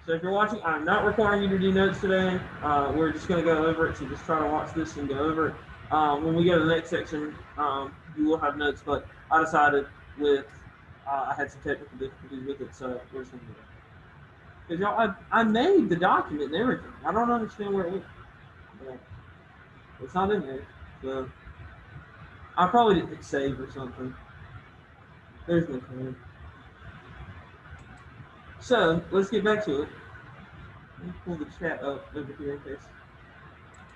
So if you're watching, I'm not requiring you to do notes today. We're just going to go over it. So just try to watch this and go over it. When we go to the next section, you will have notes. But I decided with I had some technical difficulties with it, so we're just going to do that. Because y'all, I made the document and everything. I don't understand where it went. But it's not in there. So I probably didn't hit save or something. There's no point. So let's get back to it. Let me pull the chat up over here in case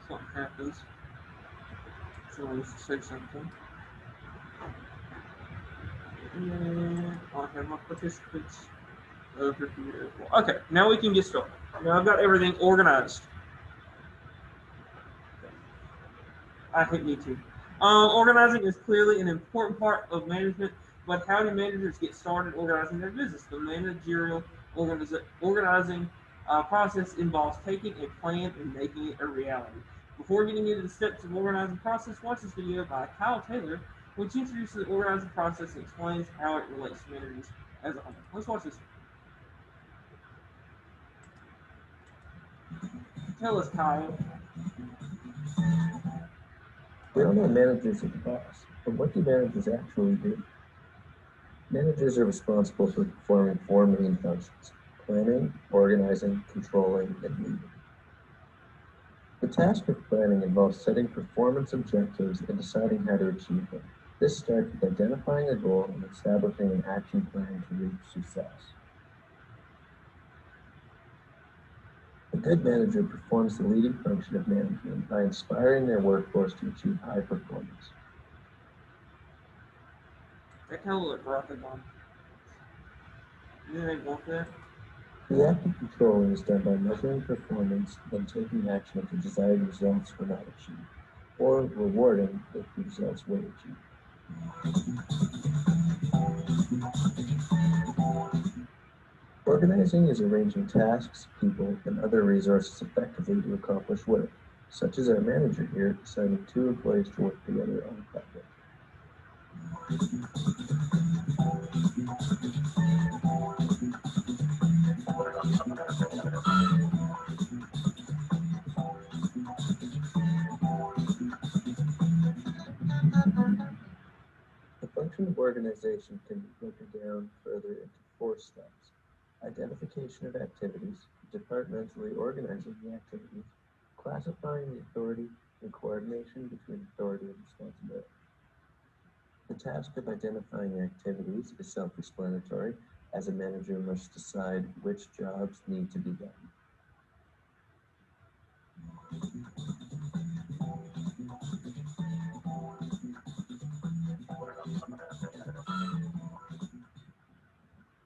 something happens. Someone wants to say something. And I'll have my participants over here. Okay, now we can get started. Now I've got everything organized. I hate me too. Organizing is clearly an important part of management, but how do managers get started organizing their business? The managerial organizing process involves taking a plan and making it a reality. Before getting into the steps of organizing process, watch this video by Kyle Taylor, which introduces the organizing process and explains how it relates to managers as a whole. Let's watch this. Tell us, Kyle. We all know managers are the boss, but what do managers actually do? Managers are responsible for performing four main functions: planning, organizing, controlling, and leading. The task of planning involves setting performance objectives and deciding how to achieve them. This starts with identifying a goal and establishing an action plan to reach success. A good manager performs the leading function of management by inspiring their workforce to achieve high performance. That kind of look rocket bomb. You think want that? The act of controlling is done by measuring performance and taking action if the desired results were not achieved, or rewarding if the results were achieved. Organizing is arranging tasks, people, and other resources effectively to accomplish work, such as our manager here assigning two employees to work together on a project. The function of organization can be broken down further into four steps: identification of activities, departmentally organizing the activities, classifying the authority, and coordination between authority and responsibility. The task of identifying activities is self-explanatory, as a manager must decide which jobs need to be done.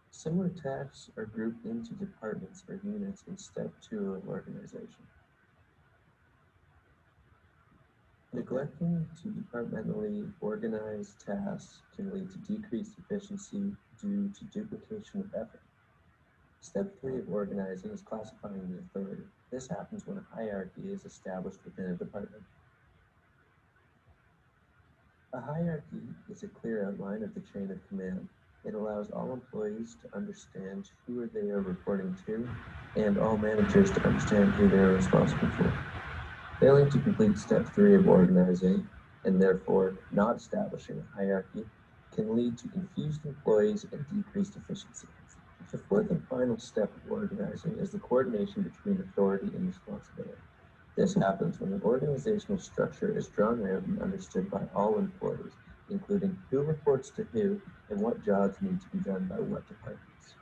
Similar tasks are grouped into departments or units in step 2 of organization. Neglecting to departmentally organize tasks can lead to decreased efficiency due to duplication of effort. Step 3 of organizing is classifying the authority. This happens when a hierarchy is established within a department. A hierarchy is a clear outline of the chain of command. It allows all employees to understand who they are reporting to, and all managers to understand who they are responsible for. Failing to complete step 3 of organizing, and therefore not establishing a hierarchy, can lead to confused employees and decreased efficiency. The fourth and final step of organizing is the coordination between authority and responsibility. This happens when an organizational structure is drawn out and understood by all employees, including who reports to who and what jobs need to be done by what departments.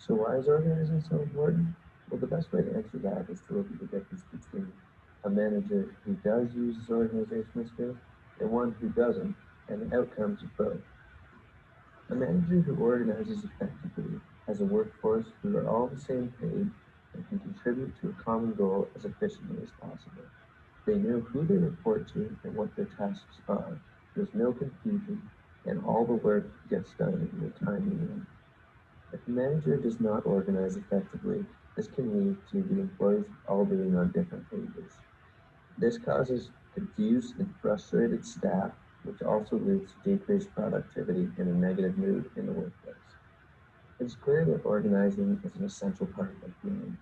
So why is organizing so important? Well, the best way to answer that is to look at the difference between a manager who does use his organizational skills and one who doesn't, and the outcomes of both. A manager who organizes effectively has a workforce who are all the same page and can contribute to a common goal as efficiently as possible. They know who they report to and what their tasks are. There's no confusion, and all the work gets done in a timely manner. If the manager does not organize effectively, this can lead to the employees all being on different pages. This causes confused and frustrated staff which also leads to decreased productivity and a negative mood in the workplace. It's clear that organizing is an essential part of being a manager.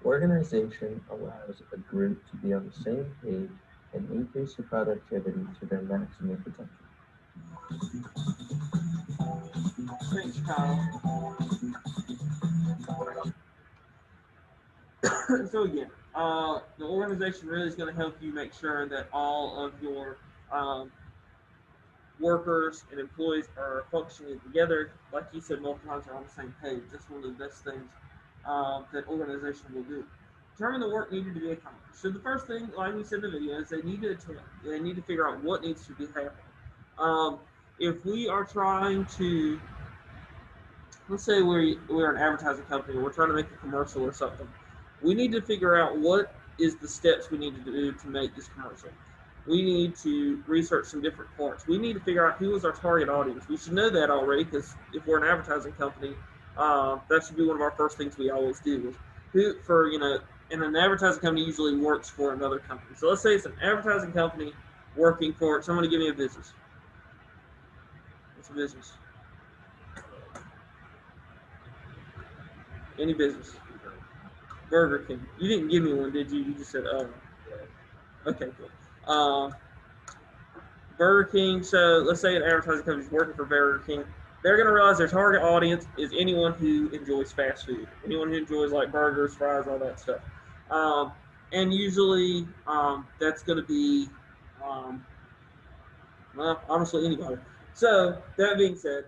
Organization allows a group to be on the same page and increase their productivity to their maximum potential. Thanks, Kyle. So again, the organization really is going to help you make sure that all of your workers and employees are functioning together. Like you said, multiple times are on the same page. That's one of the best things that organization will do. Determine the work needed to be accomplished. So the first thing, like we said in the video, is they need to figure out what needs to be happening. If we are trying to, let's say we're an advertising company, or we're trying to make a commercial or something, we need to figure out what is the steps we need to do to make this commercial. We need to research some different parts. We need to figure out who is our target audience. We should know that already, because if we're an advertising company, that should be one of our first things we always do. Is who for and an advertising company usually works for another company. So let's say it's an advertising company working for. Somebody give me a business. What's a business? Any business. Burger King. You didn't give me one, did you? You just said, oh. Okay, cool. Burger King. So let's say an advertising company is working for Burger King. They're going to realize their target audience is anyone who enjoys fast food, anyone who enjoys like burgers, fries, all that stuff. And usually that's going to be, well, honestly, anybody. So that being said,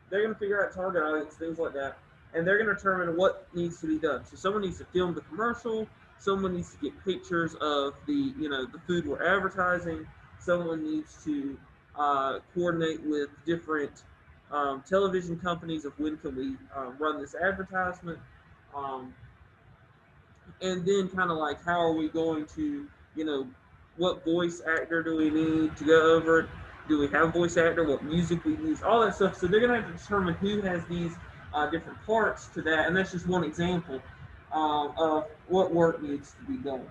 they're going to figure out target audience, things like that, and they're going to determine what needs to be done. So someone needs to film the commercial. Someone needs to get pictures of the the food we're advertising. Someone needs to coordinate with different television companies of when can we run this advertisement, and then kind of like how are we going to what voice actor do we need to go over it? Do we have a voice actor? What music we use? All that stuff. So they're going to have to determine who has these different parts to that, and that's just one example of what work needs to be done.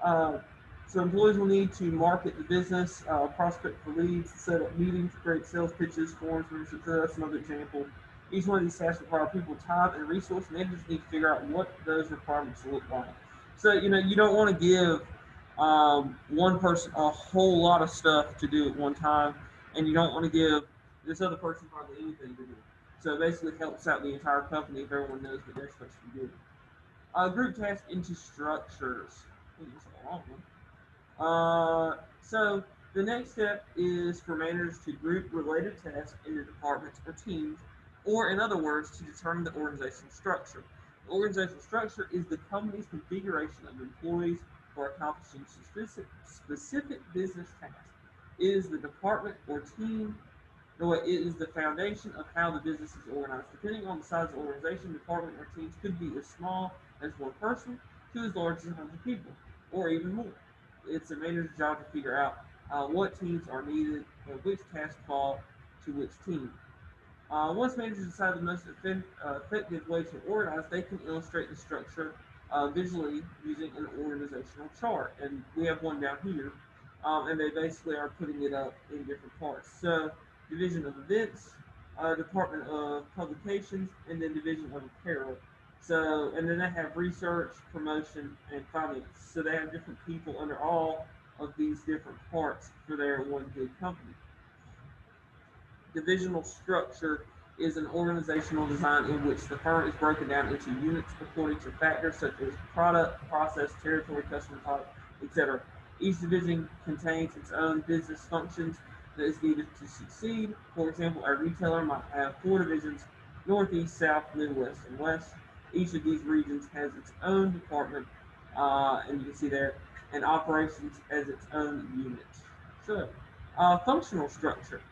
Uh, so employees will need to market the business, prospect for leads, set up meetings, create sales pitches, forms, so that's another example. Each one of these tasks require people time and resource, and they just need to figure out what those requirements look like. So you don't want to give one person a whole lot of stuff to do at one time, and you don't want to give this other person hardly anything to do. So it basically helps out the entire company if everyone knows what they're supposed to be doing. Group tasks into structures. I think it's a long one. So the next step is for managers to group related tasks into departments or teams, or in other words, to determine the organizational structure. The organizational structure is the company's configuration of employees for accomplishing specific business tasks. It is the department or team. No, it is the foundation of how the business is organized. Depending on the size of the organization, department or teams could be as small as one person to as large as 100 people, or even more. It's a manager's job to figure out what teams are needed and which tasks fall to which team. Once managers decide the most effective way to organize, they can illustrate the structure visually using an organizational chart. And we have one down here, and they basically are putting it up in different parts. So, division of events, department of publications, and then division of apparel. So, and then they have research, promotion, and finance. So they have different people under all of these different parts for their one big company. Divisional structure is an organizational design in which the firm is broken down into units according to factors such as product, process, territory, customer type, etc. Each division contains its own business functions that is needed to succeed. For example, a retailer might have 4 divisions: Northeast, South, Midwest, and West. Each of these regions has its own department, and you can see there, and operations as its own unit. So, functional structure.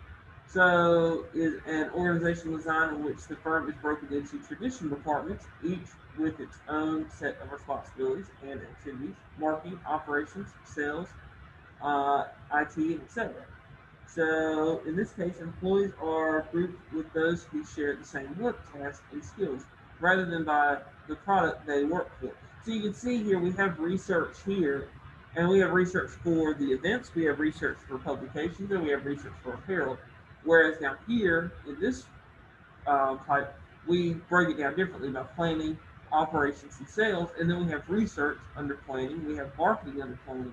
So, is an organizational design in which the firm is broken into traditional departments, each with its own set of responsibilities and activities: marketing, operations, sales, IT, etc. So, in this case, employees are grouped with those who share the same work tasks and skills, rather than by the product they work for. So you can see here we have research here And we have research for the events, we have research for publications, and we have research for apparel. Whereas down here in this type, we break it down differently by planning, operations, and sales. And then we have research under planning, we have marketing under planning.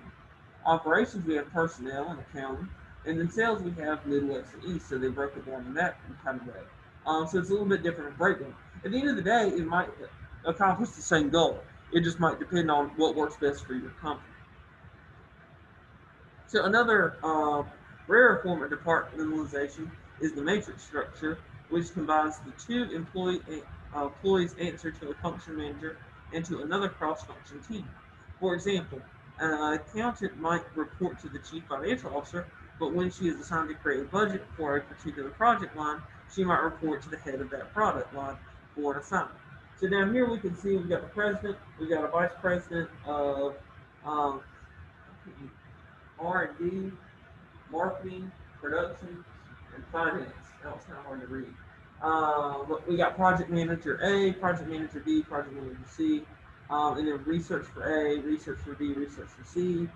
Operations, we have personnel and accounting. And then sales, we have Midwest and East. So they broke it down in that kind of way. So it's a little bit different of breakdown. At the end of the day, it might accomplish the same goal. It just might depend on what works best for your company. So another rare form of departmentalization is the matrix structure, which combines the two employees answer to a function manager and to another cross-function team. For example, an accountant might report to the chief financial officer, but when she is assigned to create a budget for a particular project line, she might report to the head of that product line for an assignment. So down here we can see we've got the president, we've got a vice president of um, R&D, marketing, production, and finance. That was kind of hard to read. But we got project manager A, project manager B, project manager C, and then research for A, research for B, research for C.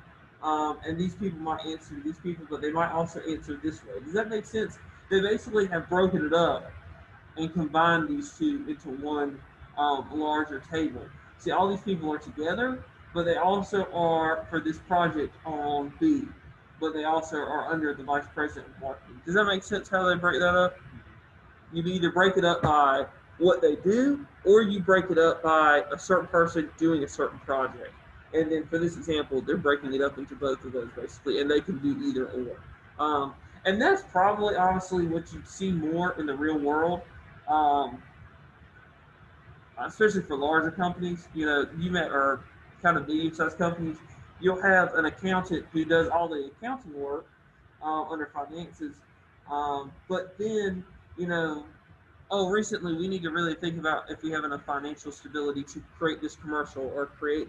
And these people might answer these people, but they might also answer this way. Does that make sense? They basically have broken it up and combined these two into one larger table. See, all these people are together, but they also are for this project on B, but they also are under the vice president of marketing. Does that make sense how they break that up? You either break it up by what they do, or you break it up by a certain person doing a certain project. And then for this example, they're breaking it up into both of those basically, and they can do either or. And that's probably honestly what you see more in the real world, um, especially for larger companies. You know, you met or kind of medium-sized companies. You'll have an accountant who does all the accounting work under finances, but then you know oh, recently we need to really think about if we have enough financial stability to create this commercial or create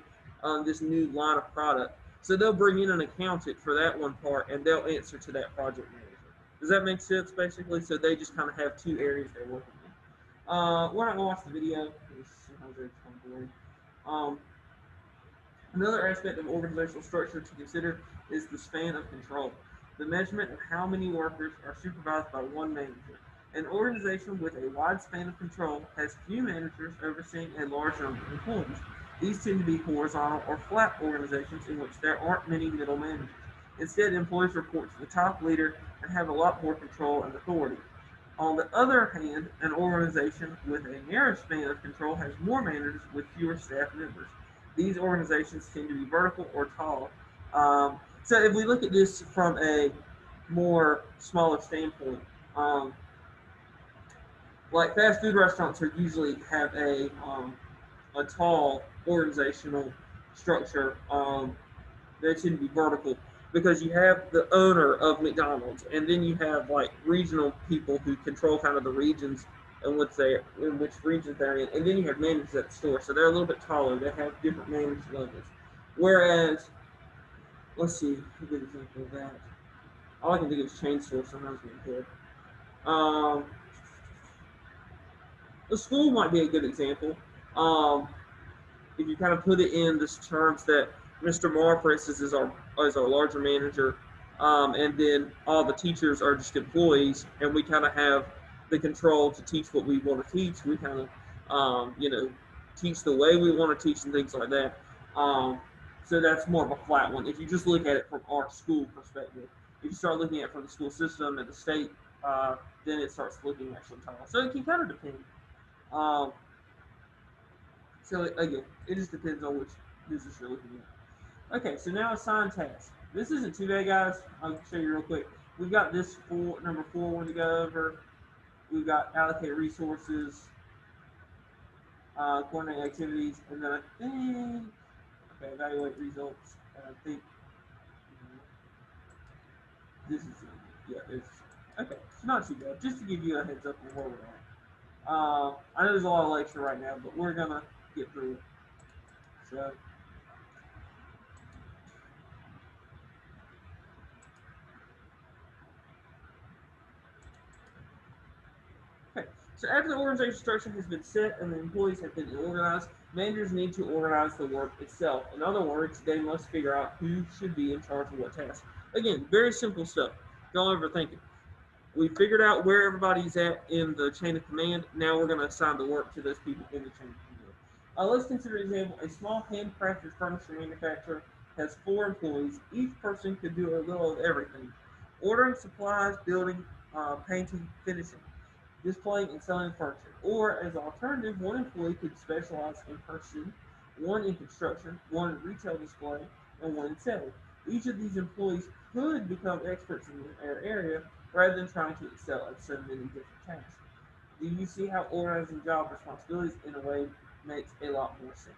this new line of product. So they'll bring in an accountant for that one part, and they'll answer to that project manager. Does that make sense, basically? So they just kind of have two areas they're working in. We're not going to watch the video, because sometimes it's kind of boring. Um, Another aspect of organizational structure to consider is the span of control, the measurement of how many workers are supervised by one manager. An organization with a wide span of control has few managers overseeing a large number of employees. These tend to be horizontal or flat organizations in which there aren't many middle managers. Instead, employees report to the top leader and have a lot more control and authority. On the other hand, an organization with a narrow span of control has more managers with fewer staff members. These organizations tend to be vertical or tall. So if we look at this from a more smaller standpoint, um, like fast food restaurants are usually have a tall organizational structure. They tend to be vertical because you have the owner of McDonald's, and then you have like regional people who control kind of the regions and in which regions they're in, and then you have managers at the store, so they're a little bit taller. They have different management levels. Whereas, let's see, a good example of that. All I can think of is chain store sometimes in my head. Um, the school might be a good example. Um, if you kind of put it in this terms that Mr. Marr, for instance, is our larger manager, and then all the teachers are just employees, and we kind of have the control to teach what we want to teach. We kind of, teach the way we want to teach and things like that. So that's more of a flat one. If you just look at it from our school perspective, if you start looking at it from the school system and the state, then it starts looking actually tall. So it can kind of depend. Um, so again, it just depends on which business you're looking at. Okay, so now assign tasks. This isn't too bad, guys. I'll show you real quick. We've got this number 4 one to go over. We've got allocate resources, coordinate activities, and then I think, okay, evaluate results. And I think this is it. Yeah, it's okay. It's not too bad. Just to give you a heads up on where we're at. I know there's a lot of lecture right now, but we're gonna get through it. So. Okay, so after the organization structure has been set and the employees have been organized, Managers need to organize the work itself. In other words, they must figure out who should be in charge of what task. Again, very simple stuff. Don't overthink it. We figured out where everybody's at in the chain of command. Now we're going to assign the work to those people in the chain of command. Let's consider an example. A small handcrafted furniture manufacturer has 4 employees. Each person could do a little of everything: ordering supplies, building, painting, finishing, displaying, and selling furniture. Or, as an alternative, one employee could specialize in purchasing, one in construction, one in retail display, and one in selling. Each of these employees could become experts in their area rather than trying to excel at so many different tasks. Do you see how organizing job responsibilities in a way makes a lot more sense?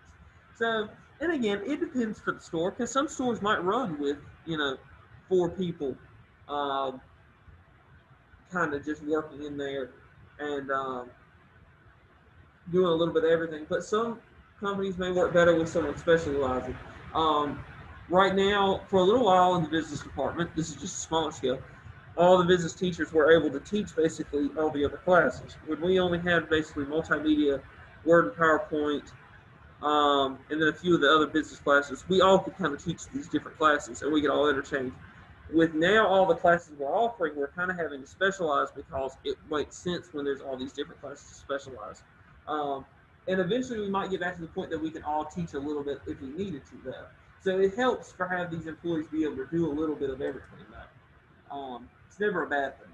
So, and again, it depends for the store because some stores might run with, 4 people, um, kind of just working in there and doing a little bit of everything. But some companies may work better with someone specializing. Um, right now, for a little while in the business department, this is just a smaller scale, all the business teachers were able to teach basically all the other classes. When we only had basically multimedia, Word and PowerPoint, and then a few of the other business classes, we all could kind of teach these different classes and we could all interchange. With now all the classes we're offering, we're kind of having to specialize because it makes sense when there's all these different classes to specialize. Um, and eventually we might get back to the point that we can all teach a little bit if we needed to, though. So it helps for have these employees be able to do a little bit of everything, though. It's never a bad thing.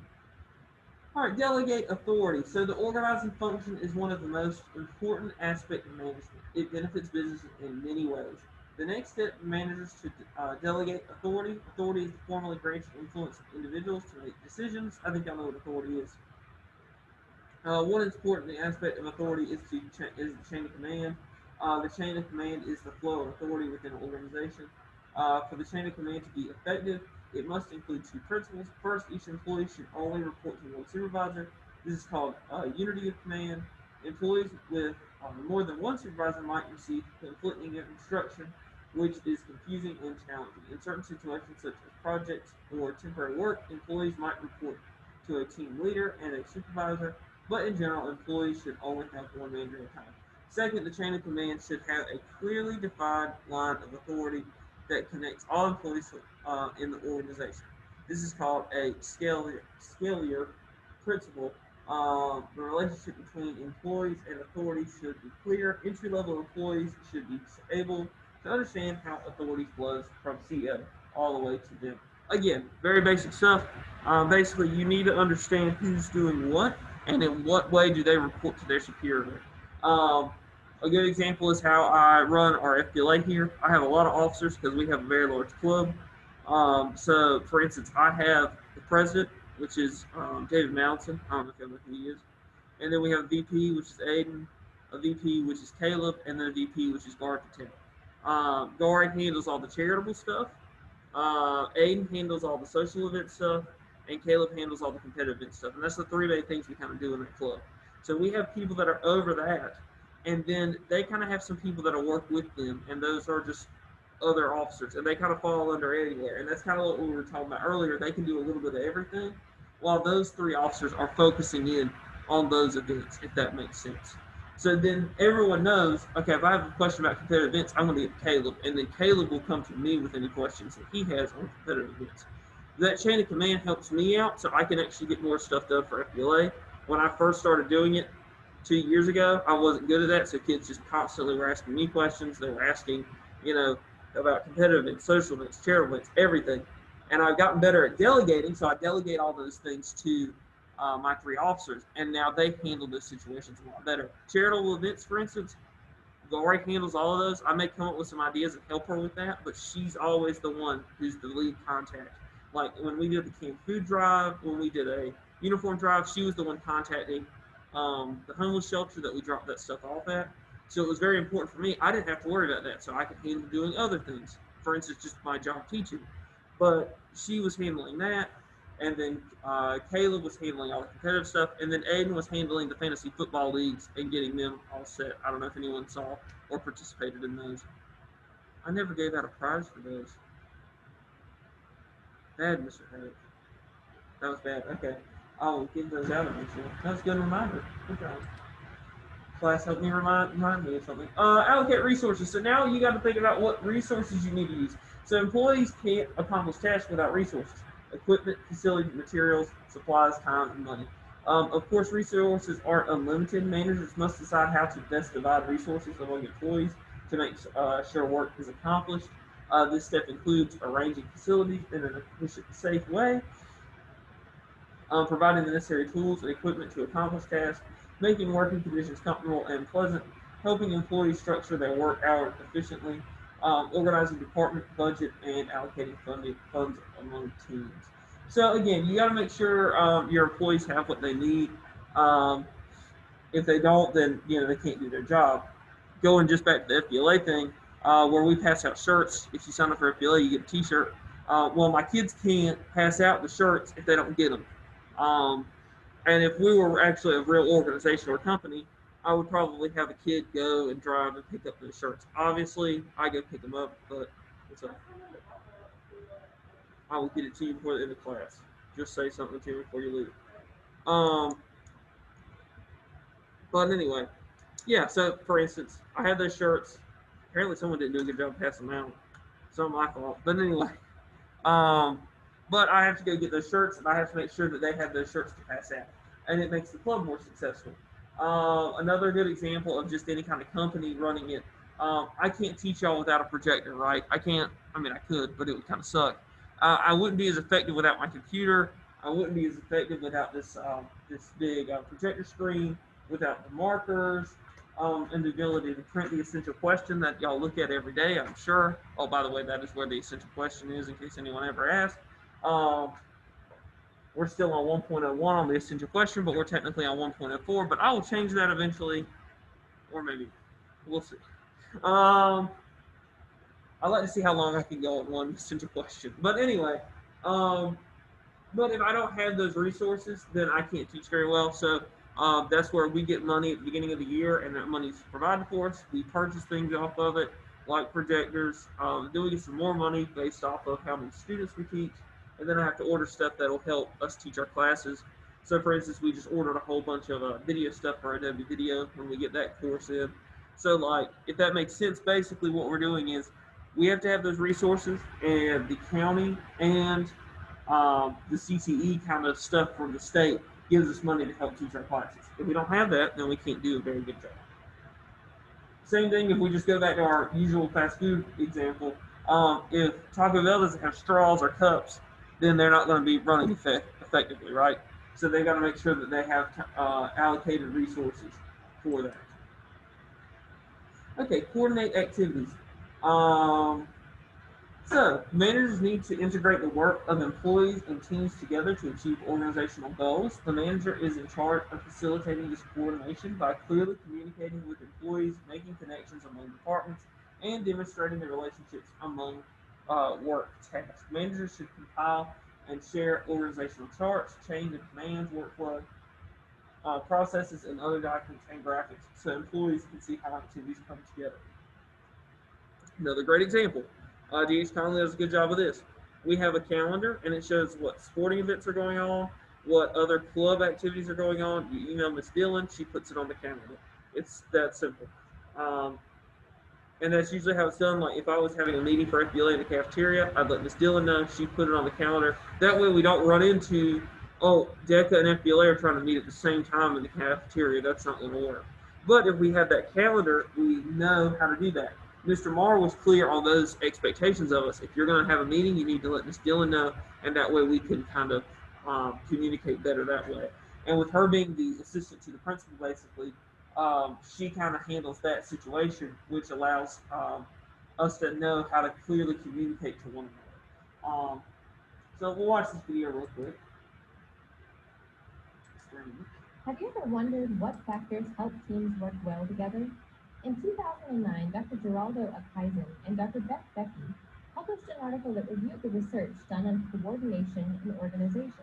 All right, delegate authority. So the organizing function is one of the most important aspects of management. It benefits business in many ways. The next step for managers to delegate authority. Authority is the formally granted influence of individuals to make decisions. I think I know what authority is. One important aspect of authority is the chain of command. The chain of command is the flow of authority within an organization. For the chain of command to be effective, it must include 2 principles. First, each employee should only report to one supervisor. This is called unity of command. Employees with more than one supervisor might receive conflicting instruction, which is confusing and challenging. In certain situations, such as projects or temporary work, employees might report to a team leader and a supervisor, but in general, employees should only have one manager at a time. Second, the chain of command should have a clearly defined line of authority that connects all employees in the organization. This is called a scalier principle. The relationship between employees and authority should be clear. Entry-level employees should be able to understand how authority flows from CEO all the way to them. Again, very basic stuff. Basically, you need to understand who's doing what and in what way do they report to their superior. Um, a good example is how I run our FBLA here. I have a lot of officers because we have a very large club. So, for instance, I have the president, which is David Mallinson. I don't know if you know who he is. And then we have a VP, which is Aiden, a VP, which is Caleb, and then a VP, which is Gar Patel. Gar handles all the charitable stuff. Aiden handles all the social event stuff, and Caleb handles all the competitive event stuff. And that's the 3 main things we kind of do in that club. So we have people that are over that, and then they kind of have some people that work with them, and those are just other officers, and they kind of fall under anywhere. And that's kind of what we were talking about earlier. They can do a little bit of everything, while those 3 officers are focusing in on those events, if that makes sense. So then everyone knows, okay, if I have a question about competitive events, I'm going to get Caleb, and then Caleb will come to me with any questions that he has on competitive events. That chain of command helps me out, so I can actually get more stuff done for FBLA. When I first started doing it 2 years ago, I wasn't good at that, so kids just constantly were asking me questions. They were asking, about competitive events, social events, charitable events, everything. And I've gotten better at delegating, so I delegate all those things to my 3 officers, and now they handle those situations a lot better. Charitable events, for instance, Lori handles all of those. I may come up with some ideas and help her with that, but she's always the one who's the lead contact. Like when we did the canned food drive, when we did a uniform drive, she was the one contacting the homeless shelter that we dropped that stuff off at. So it was very important for me. I didn't have to worry about that, so I could handle doing other things. For instance, just my job teaching. But she was handling that, and then Caleb was handling all the competitive stuff, and then Aiden was handling the fantasy football leagues and getting them all set. I don't know if anyone saw or participated in those. I never gave out a prize for those. Bad, Mr. Hayes. That was bad. Okay. I'll give those out eventually. That's a good reminder. Good job. Class, help me remind me of something. Allocate resources. So now you got to think about what resources you need to use. So employees can't accomplish tasks without resources: equipment, facility, materials, supplies, time, and money. Of course, resources aren't unlimited. Managers must decide how to best divide resources among employees to make sure work is accomplished. This step includes arranging facilities in an efficient, safe way, providing the necessary tools and equipment to accomplish tasks, making working conditions comfortable and pleasant, helping employees structure their work hours efficiently, organizing department budget, and allocating funds among teams. So again, you got to make sure your employees have what they need. Um, if they don't, then they can't do their job. Going just back to the FBLA thing, where we pass out shirts. If you sign up for FBLA, you get a T-shirt. Well, my kids can't pass out the shirts if they don't get them. Um, and if we were actually a real organization or company, I would probably have a kid go and drive and pick up those shirts. Obviously, I go pick them up, but it's a, I will get it to you before the end of class. Just say something to me before you leave. Um, but anyway, yeah. So for instance, I had those shirts. Apparently, someone didn't do a good job passing them out. Some my fault. But anyway, um, but I have to go get those shirts, and I have to make sure that they have those shirts to pass out, and it makes the club more successful. Another good example of just any kind of company running it. I can't teach y'all without a projector, right? I can't. I mean, I could, but it would kind of suck. I wouldn't be as effective without my computer. I wouldn't be as effective without this big projector screen, without the markers, and the ability to print the essential question that y'all look at every day, I'm sure. Oh, by the way, that is where the essential question is, in case anyone ever asks. Um, we're still on 1.01 on the essential question, but we're technically on 1.04. But I will change that eventually, or maybe we'll see. Um, I'd like to see how long I can go on one essential question. But anyway, um, but if I don't have those resources, then I can't teach very well. So that's where we get money at the beginning of the year, and that money's provided for us. We purchase things off of it, like projectors. Then we get some more money based off of how many students we teach, and then I have to order stuff that'll help us teach our classes. So, for instance, we just ordered a whole bunch of video stuff for Adobe Video when we get that course in. So, like, if that makes sense, basically what we're doing is we have to have those resources, and the county and the CTE kind of stuff from the state gives us money to help teach our classes. If we don't have that, then we can't do a very good job. Same thing if we just go back to our usual fast food example. If Taco Bell doesn't have straws or cups, then they're not going to be running effectively, right? So they've got to make sure that they have allocated resources for that. Okay, coordinate activities. Um, So, managers need to integrate the work of employees and teams together to achieve organizational goals. The manager is in charge of facilitating this coordination by clearly communicating with employees, making connections among departments, and demonstrating the relationships among work tasks. Managers should compile and share organizational charts, chain of commands, workflow, processes, and other documents and graphics so employees can see how activities come together. Another great example. DH Conley does a good job of this. We have a calendar, and it shows what sporting events are going on, what other club activities are going on. You email Miss Dillon, she puts it on the calendar. It's that simple. Um, and that's usually how it's done. Like if I was having a meeting for FBLA in the cafeteria, I'd let Miss Dillon know. She put it on the calendar. That way we don't run into, oh, DECA and FBLA are trying to meet at the same time in the cafeteria. That's not going to work. But if we have that calendar, we know how to do that. Mr. Marr was clear on those expectations of us. If you're going to have a meeting, you need to let Miss Dillon know, and that way we can kind of communicate better that way. And with her being the assistant to the principal, basically, she kind of handles that situation, which allows us to know how to clearly communicate to one another. So we'll watch this video real quick. Have you ever wondered what factors help teams work well together? In 2009, Dr. Geraldo Akaisen and Dr. Beth Becky published an article that reviewed the research done on coordination in organizations.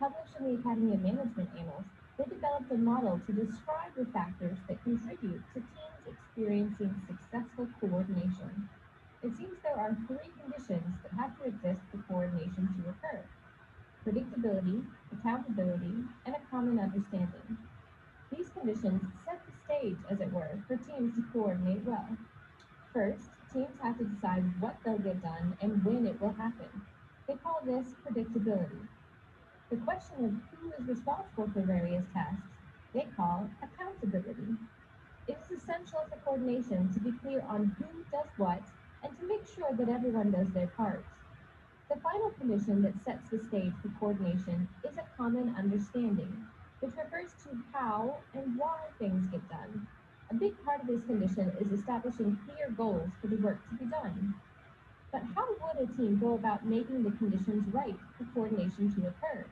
Published in the Academy of Management Annals, they developed a model to describe the factors that contribute to teams experiencing successful coordination. It seems there are three conditions that have to exist for coordination to occur: predictability, accountability, and a common understanding. These These conditions set the stage, as it were, for teams to coordinate well. First, teams have to decide what they'll get done and when it will happen. They call this predictability. The question of who is responsible for various tasks they call accountability. It is essential for coordination to be clear on who does what and to make sure that everyone does their part. The final condition that sets the stage for coordination is a common understanding, which refers to how and why things get done. A big part of this condition is establishing clear goals for the work to be done. But how would a team go about making the conditions right for coordination to occur?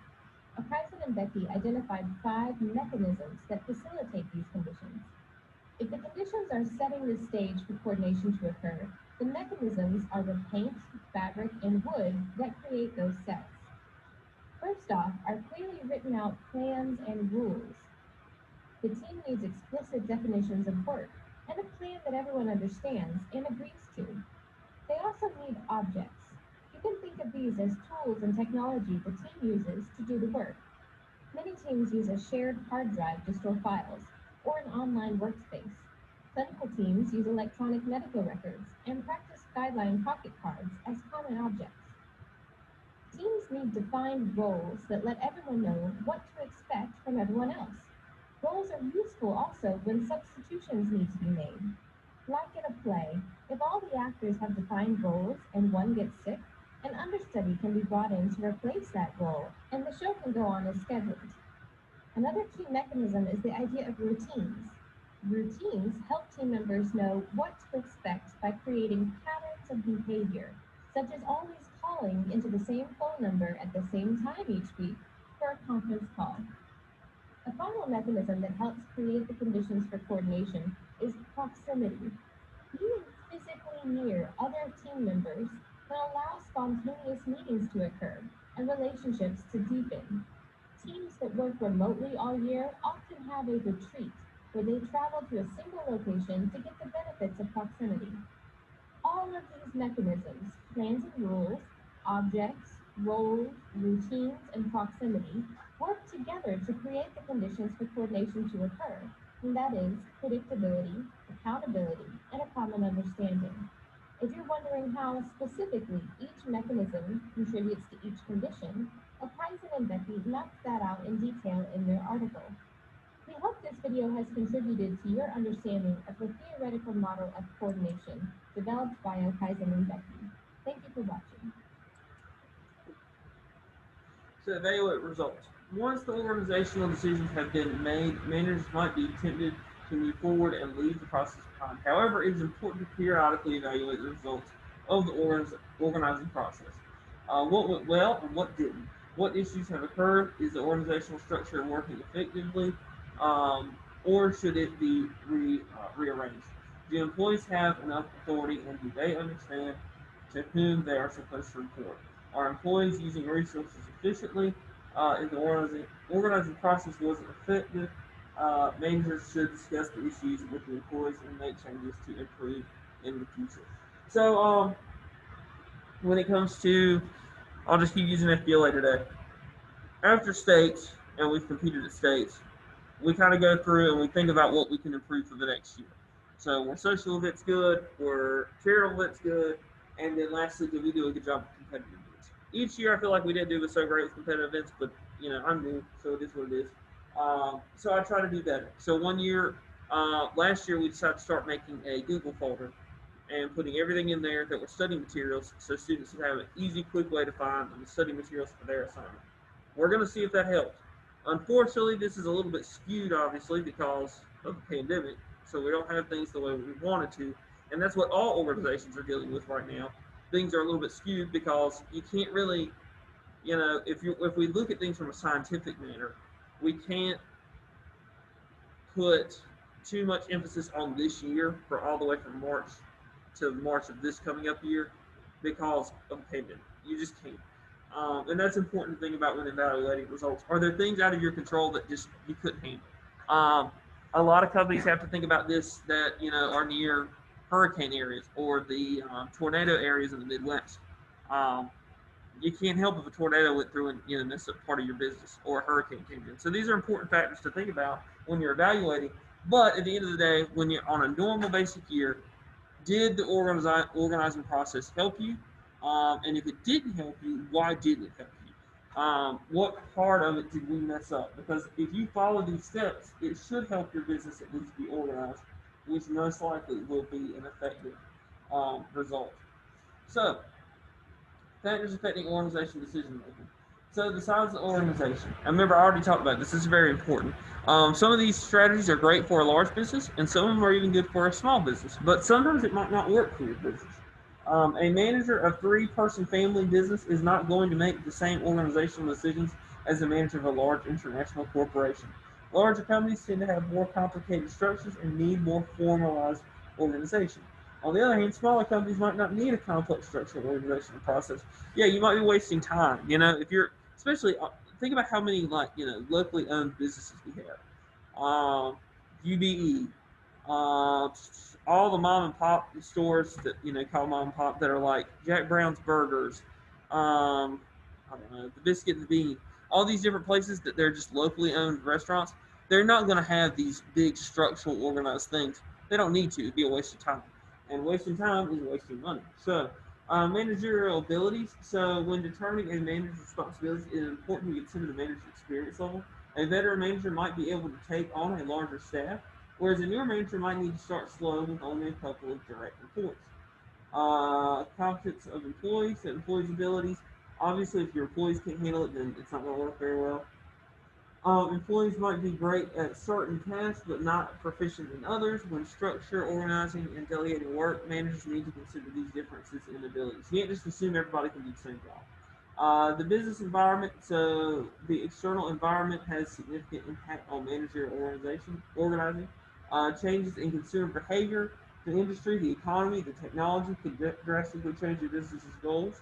Okaizen and Becky identified 5 mechanisms that facilitate these conditions. If the conditions are setting the stage for coordination to occur, the mechanisms are the paint, fabric, and wood that create those sets. First off are clearly written out plans and rules. The team needs explicit definitions of work and a plan that everyone understands and agrees to. They also need objects. You can think of these as tools and technology the team uses to do the work. Many teams use a shared hard drive to store files or an online workspace. Clinical teams use electronic medical records and practice guideline pocket cards as common objects. Teams need defined roles that let everyone know what to expect from everyone else. Roles are useful also when substitutions need to be made. Like in a play, if all the actors have defined roles and one gets sick, an understudy can be brought in to replace that role, and the show can go on as scheduled. Another key mechanism is the idea of routines. Routines help team members know what to expect by creating patterns of behavior, such as always calling into the same phone number at the same time each week for a conference call. A final mechanism that helps create the conditions for coordination is proximity. Being physically near other team members can allow spontaneous meetings to occur and relationships to deepen. Teams that work remotely all year often have a retreat where they travel to a single location to get the benefits of proximity. All of these mechanisms, plans and rules, objects, roles, routines, and proximity, work together to create the conditions for coordination to occur, and that is predictability, accountability, and a common understanding. If you're wondering how specifically each mechanism contributes to each condition, Okaizen and Becky mapped that out in detail in their article. We hope this video has contributed to your understanding of the theoretical model of coordination developed by Okaizen and Becky. Thank you for watching. To evaluate results. Once the organizational decisions have been made, managers might be tempted to move forward and leave the process behind. However, it is important to periodically evaluate the results of the organizing process. What went well and what didn't? What issues have occurred? Is the organizational structure working effectively, or should it be rearranged? Do employees have enough authority, and do they understand to whom they are supposed to report? Are employees using resources efficiently? If the organizing process wasn't effective, managers should discuss the issues with the employees and make changes to improve in the future. So, when it comes to, I'll just keep using FBLA today. After states, and we've competed at states, we kind of go through and we think about what we can improve for the next year. So, where social events good, where charitable events good, and then lastly, did we do a good job of competitive events? Each year, I feel like we didn't do so great with competitive events, but I'm new, so it is what it is. So I try to do better. So one year, last year, we decided to start making a Google folder and putting everything in there that were study materials, so students would have an easy, quick way to find the study materials for their assignment. We're going to see if that helps. Unfortunately, this is a little bit skewed, obviously, because of the pandemic, so we don't have things the way we wanted to, and that's what all organizations are dealing with right now. Things are a little bit skewed because you can't really, if we look at things from a scientific manner, we can't put too much emphasis on this year for all the way from March to March of this coming up year because of the pandemic. You just can't. And that's important to think about when evaluating results. Are there things out of your control that just you couldn't handle? A lot of companies have to think about this that are near hurricane areas or the tornado areas in the Midwest. you can't help if a tornado went through and messed up part of your business, or a hurricane came in. So these are important factors to think about when you're evaluating. But at the end of the day, when you're on a normal basic year, did the organizing process help you? And if it didn't help you, why didn't it help you? What part of it did we mess up? Because if you follow these steps, it should help your business at least be organized, which most likely will be an effective result. So, factors affecting organization decision making. So, the size of the organization. And remember, I already talked about this. This is very important. Some of these strategies are great for a large business, and some of them are even good for a small business. But sometimes it might not work for your business. A manager of three-person family business is not going to make the same organizational decisions as a manager of a large international corporation. Larger companies tend to have more complicated structures and need more formalized organization. On the other hand, smaller companies might not need a complex structure and organizational process. Yeah, you might be wasting time. If you're especially think about how many locally owned businesses we have. UBE, all the mom and pop stores that call mom and pop that are like Jack Brown's Burgers, I don't know, the Biscuit and the Bean, all these different places that they're just locally owned restaurants. They're not going to have these big structural organized things. They don't need to. It'd be a waste of time, and wasting time is wasting money. So. Managerial abilities. So, when determining a manager's responsibilities, it is important to consider the manager's experience level. A veteran manager might be able to take on a larger staff, whereas a newer manager might need to start slow with only a couple of direct reports. Competence of employees, so employees' abilities. Obviously, if your employees can't handle it, then it's not going to work very well. Employees might be great at certain tasks, but not proficient in others. When structure, organizing, and delegating work, managers need to consider these differences in abilities. You can't just assume everybody can do the same job. The business environment, so the external environment has significant impact on manager organizing. Changes in consumer behavior, the industry, the economy, the technology could drastically change your business's goals,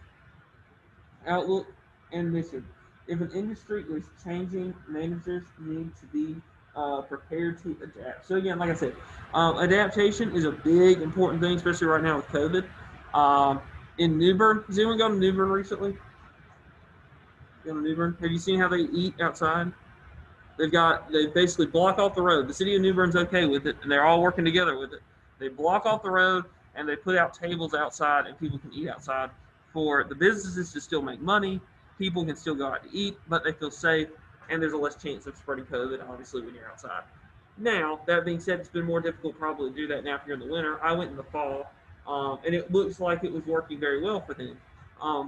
outlook, and mission. If an industry is changing, managers need to be prepared to adapt. So again, like I said, adaptation is a big important thing, especially right now with COVID. In New Bern, has anyone gone to New Bern recently? Gone to New Bern? Have you seen how they eat outside? They basically block off the road. The city of New Bern's okay with it, and they're all working together with it. They block off the road and they put out tables outside, and people can eat outside. For the businesses to still make money, people can still go out to eat, but they feel safe, and there's a less chance of spreading COVID, obviously, when you're outside. Now, that being said, it's been more difficult probably to do that now if you're in the winter. I went in the fall, and it looks like it was working very well for them.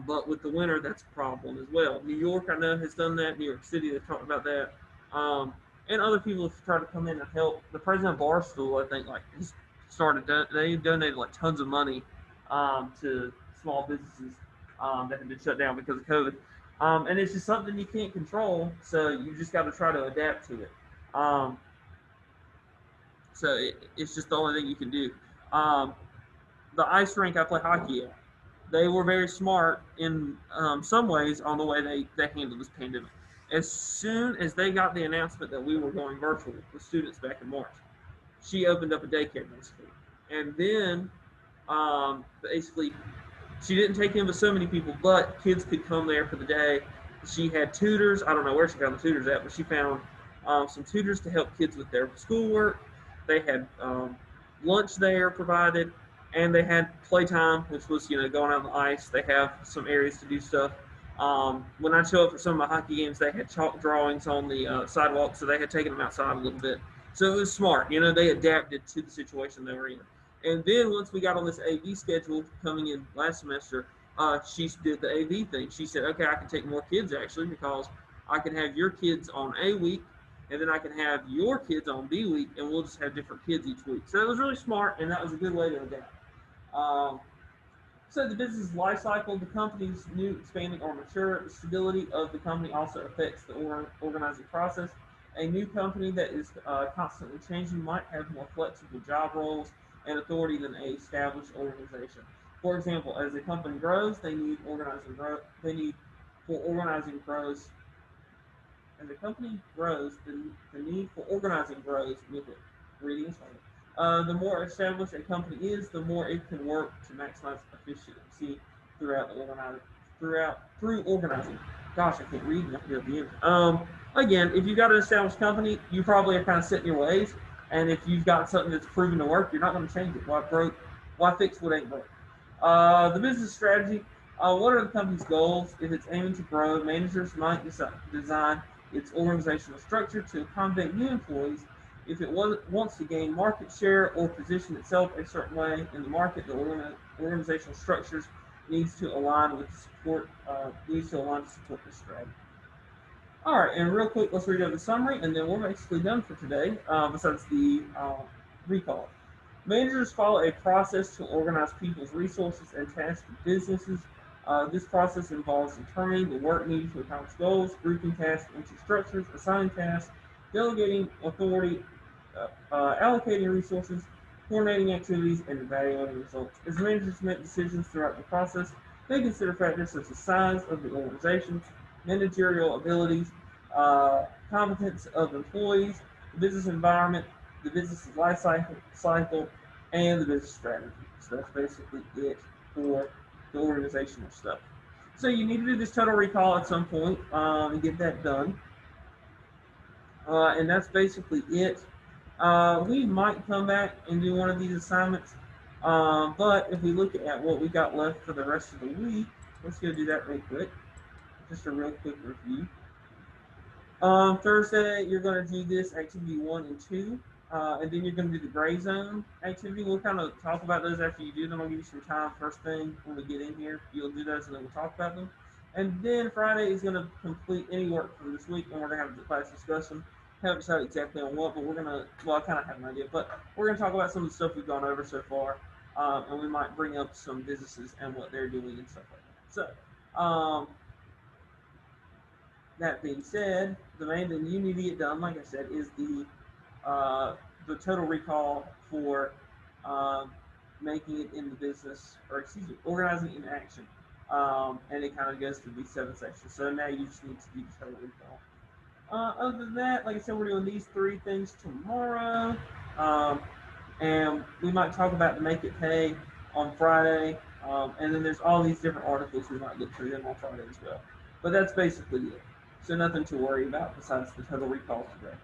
But with the winter, that's a problem as well. New York, I know, has done that. New York City, they've talked about that. Um, and other people have tried to come in and help. The president of Barstool, I think, he's they donated like tons of money to small businesses that have been shut down because of COVID. And it's just something you can't control, so you just got to try to adapt to it. Um, it's just the only thing you can do. Um, the ice rink I play hockey at, they were very smart in some ways on the way they handled this pandemic. As soon as they got the announcement that we were going virtual with students back in March, she opened up a daycare basically. And then basically, she didn't take in with so many people, but kids could come there for the day. She had tutors. I don't know where she found the tutors at, but she found some tutors to help kids with their schoolwork. They had lunch there provided, and they had playtime, which was going out on the ice. They have some areas to do stuff. When I show up for some of my hockey games, they had chalk drawings on the sidewalk, so they had taken them outside a little bit. So it was smart. They adapted to the situation they were in. And then once we got on this AV schedule coming in last semester, she did the AV thing. She said, okay, I can take more kids actually because I can have your kids on A week, and then I can have your kids on B week, and we'll just have different kids each week. So it was really smart, and that was a good way to adapt. So the business life cycle, the company's new, expanding, or mature. The stability of the company also affects the organizing process. A new company that is constantly changing might have more flexible job roles and authority than a established organization. For example, as a company grows, they need organizing growth. They need for organizing grows. As a company grows, the need for organizing grows with it. Reading is hard. The more established a company is, the more it can work to maximize efficiency throughout the through organizing. Gosh, I can't read and I forget the end. Again, if you've got an established company, you probably are kind of set in your ways. And if you've got something that's proven to work, you're not going to change it. Why fix what ain't broke? The business strategy. What are the company's goals? If it's aiming to grow, managers might design its organizational structure to accommodate new employees. If it wants to gain market share or position itself a certain way in the market, the organizational structures needs to align with support. Needs to align to support this strategy. All right, and real quick, let's read over the summary, and then we're basically done for today. Besides the recall, managers follow a process to organize people's resources and tasks for businesses. This process involves determining the work needed to accomplish goals, grouping tasks into structures, assigning tasks, delegating authority, allocating resources, coordinating activities, and evaluating results. As managers make decisions throughout the process, they consider factors such as size of the organization, managerial abilities, competence of employees, the business environment, the business life cycle, and the business strategy. So that's basically it for the organizational stuff. So you need to do this total recall at some point and get that done. And that's basically it. We might come back and do one of these assignments, but if we look at what we got left for the rest of the week, let's go do that real quick. Just a real quick review. Thursday, you're going to do this activity 1 and 2, and then you're going to do the gray zone activity. We'll kind of talk about those after you do them. I'll give you some time first thing when we get in here. You'll do those, and then we'll talk about them. And then Friday is going to complete any work from this week, and we're going to have a class discussion. Haven't decided exactly on what, but we're going to, well, I kind of have an idea, but we're going to talk about some of the stuff we've gone over so far, and we might bring up some businesses and what they're doing and stuff like that. So, that being said, the main thing you need to get done, like I said, is the total recall for making it in the business, or excuse me, organizing in action. And it kind of goes through these 7 sections. So now you just need to do the total recall. Other than that, like I said, we're doing these 3 things tomorrow. And we might talk about the Make It Pay on Friday. And then there's all these different articles we might get through them on Friday as well. But that's basically it. So nothing to worry about besides the total recall today.